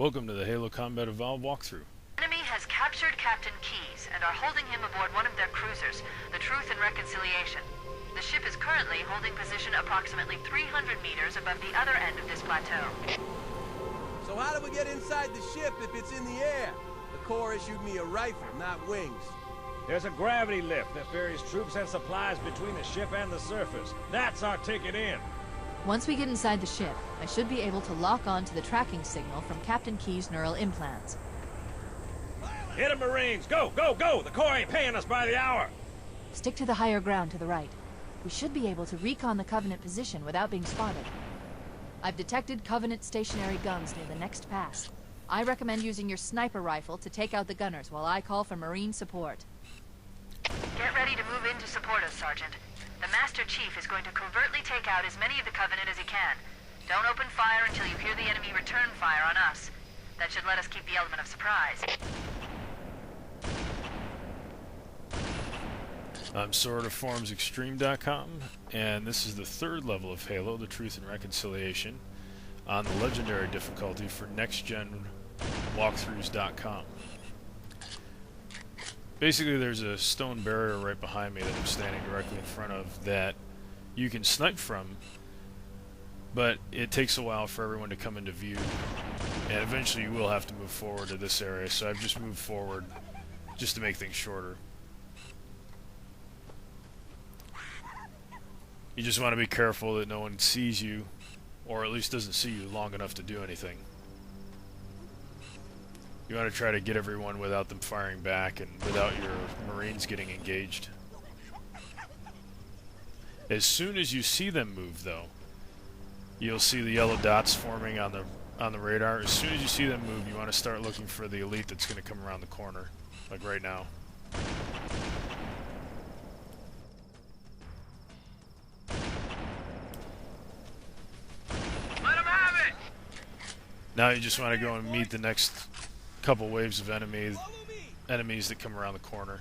Welcome to the Halo Combat Evolved walkthrough. Enemy has captured Captain Keyes and are holding him aboard one of their cruisers, the Truth and Reconciliation. The ship is currently holding position approximately 300 meters above the other end of this plateau. So how do we get inside the ship if it's in the air? The Corps issued me a rifle, not wings. There's a gravity lift that ferries troops and supplies between the ship and the surface. That's our ticket in. Once we get inside the ship, I should be able to lock on to the tracking signal from Captain Keyes' neural implants. Hit 'em, Marines! Go, go, go! The Corps ain't paying us by the hour! Stick to the higher ground to the right. We should be able to recon the Covenant position without being spotted. I've detected Covenant stationary guns near the next pass. I recommend using your sniper rifle to take out the gunners while I call for Marine support. Get ready to move in to support us, Sergeant. The Master Chief is going to covertly take out as many of the Covenant as he can. Don't open fire until you hear the enemy return fire on us. That should let us keep the element of surprise. I'm SwordOfFormsExtreme.com, and this is the third level of Halo, the Truth and Reconciliation, on the Legendary difficulty for NextGen Walkthroughs.com. Basically, there's a stone barrier right behind me that I'm standing directly in front of that you can snipe from, but it takes a while for everyone to come into view, and eventually you will have to move forward to this area, so I've just moved forward just to make things shorter. You just want to be careful that no one sees you, or at least doesn't see you long enough to do anything. You want to try to get everyone without them firing back and without your Marines getting engaged. As soon as you see them move, though, you'll see the yellow dots forming on the radar. As soon as you see them move, you want to start looking for the elite that's going to come around the corner, like right now. Now you just want to go and meet the next couple waves of enemies that come around the corner.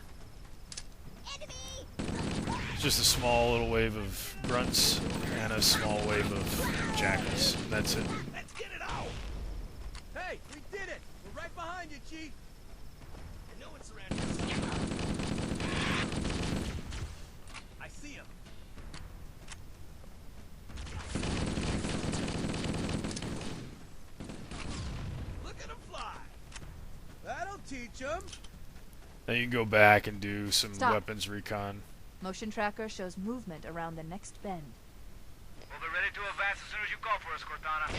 It's just a small little wave of grunts and a small wave of jackals. And that's it. Let's get it out! Hey, we did it! We're right behind you, Chief! I know it's around here. I see him. Look at him fly! That'll teach him! Then you can go back and do some Stop. weapons recon. Motion tracker shows movement around the next bend. We'll be ready to advance as soon as you call for us, Cortana.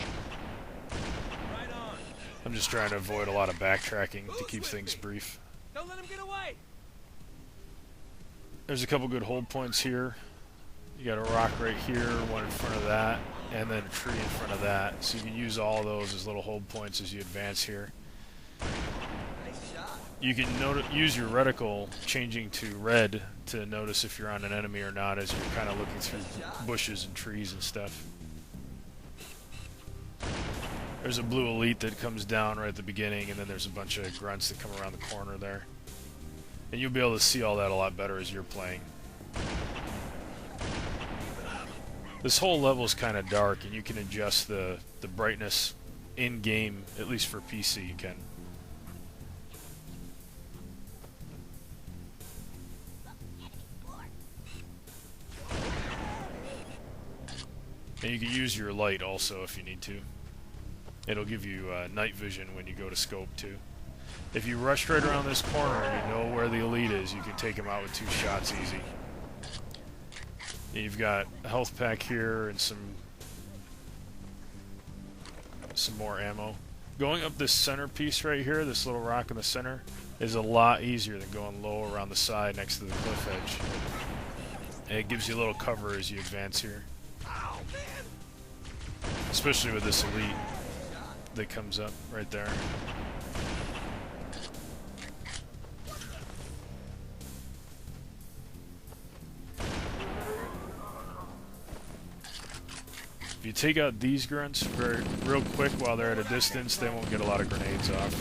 Right on! I'm just trying to avoid a lot of backtracking to keep things brief. Don't let him get away! There's a couple good hold points here. You got a rock right here, one in front of that, and then a tree in front of that. So you can use all of those as little hold points as you advance here. Nice shot! You can use your reticle changing to red to notice if you're on an enemy or not as you're kind of looking through bushes and trees and stuff. There's a blue elite that comes down right at the beginning, and then there's a bunch of grunts that come around the corner there. And you'll be able to see all that a lot better as you're playing. This whole level is kind of dark, and you can adjust the brightness in-game, at least for PC you can. And you can use your light also if you need to. It'll give you night vision when you go to scope too. If you rush right around this corner and you know where the elite is, you can take him out with 2 shots easy. You've got a health pack here and some more ammo. Going up this center piece right here, this little rock in the center, is a lot easier than going low around the side next to the cliff edge. And it gives you a little cover as you advance here. Especially with this elite that comes up right there. If you take out these grunts real quick while they're at a distance, they won't get a lot of grenades off.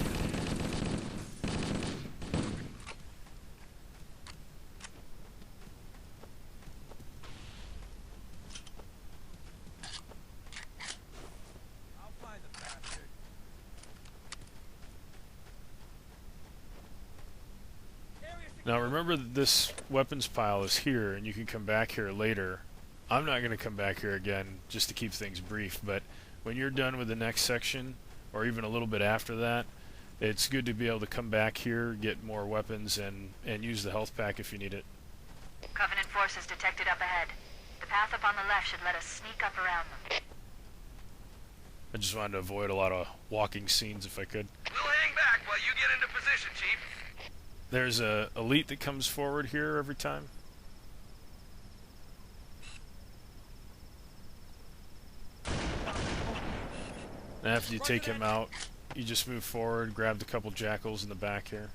Now remember that this weapons pile is here, and you can come back here later. I'm not going to come back here again just to keep things brief, but when you're done with the next section, or even a little bit after that, it's good to be able to come back here, get more weapons, and use the health pack if you need it. Covenant forces detected up ahead. The path up on the left should let us sneak up around them. I just wanted to avoid a lot of walking scenes if I could. We'll hang back while you get into position, Chief. There's a elite that comes forward here every time. And after you take him out, you just move forward, grab the couple jackals in the back here.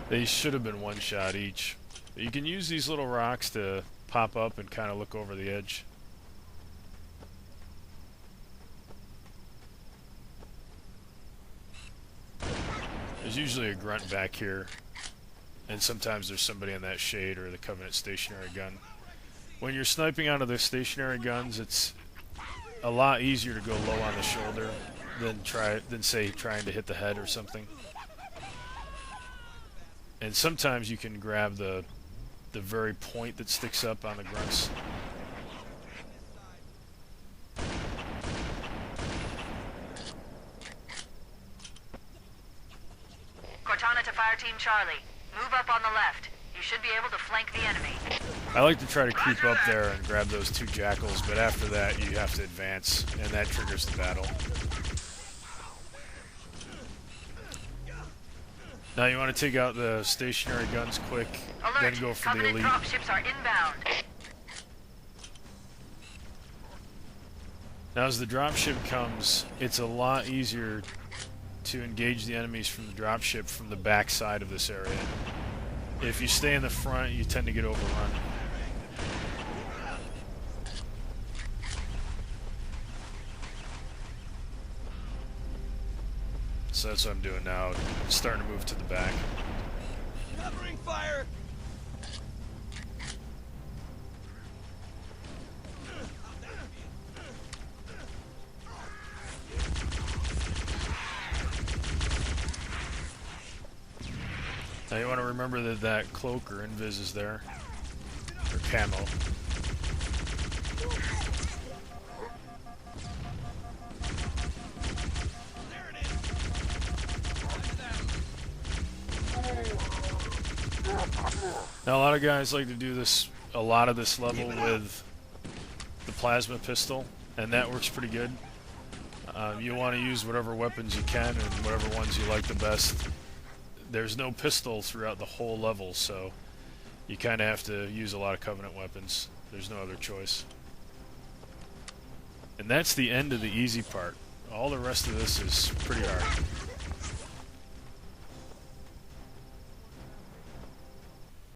They should have been one shot each. You can use these little rocks to pop up and kind of look over the edge. There's usually a grunt back here, and sometimes there's somebody in that shade or the Covenant stationary gun. When you're sniping out of the stationary guns, it's a lot easier to go low on the shoulder than say trying to hit the head or something. And sometimes you can grab the very point that sticks up on the grunts. Cortana to Fire Team Charlie. Move up on the left. You should be able to flank the enemy. I like to try to creep up there and grab those two jackals, but after that you have to advance, and that triggers the battle. Now you want to take out the stationary guns quick, Alert! then go for the Covenant elite. dropships are inbound. Now as the dropship comes, it's a lot easier to engage the enemies from the dropship from the back side of this area. If you stay in the front, you tend to get overrun. So that's what I'm doing now, starting to move to the back. Covering fire! Now you want to remember that that cloak or invis is there, or camo. Now a lot of guys like to do this, a lot of this level with the plasma pistol, and that works pretty good. You want to use whatever weapons you can and whatever ones you like the best. There's no pistol throughout the whole level, so you kind of have to use a lot of Covenant weapons. There's no other choice. And that's the end of the easy part. All the rest of this is pretty hard.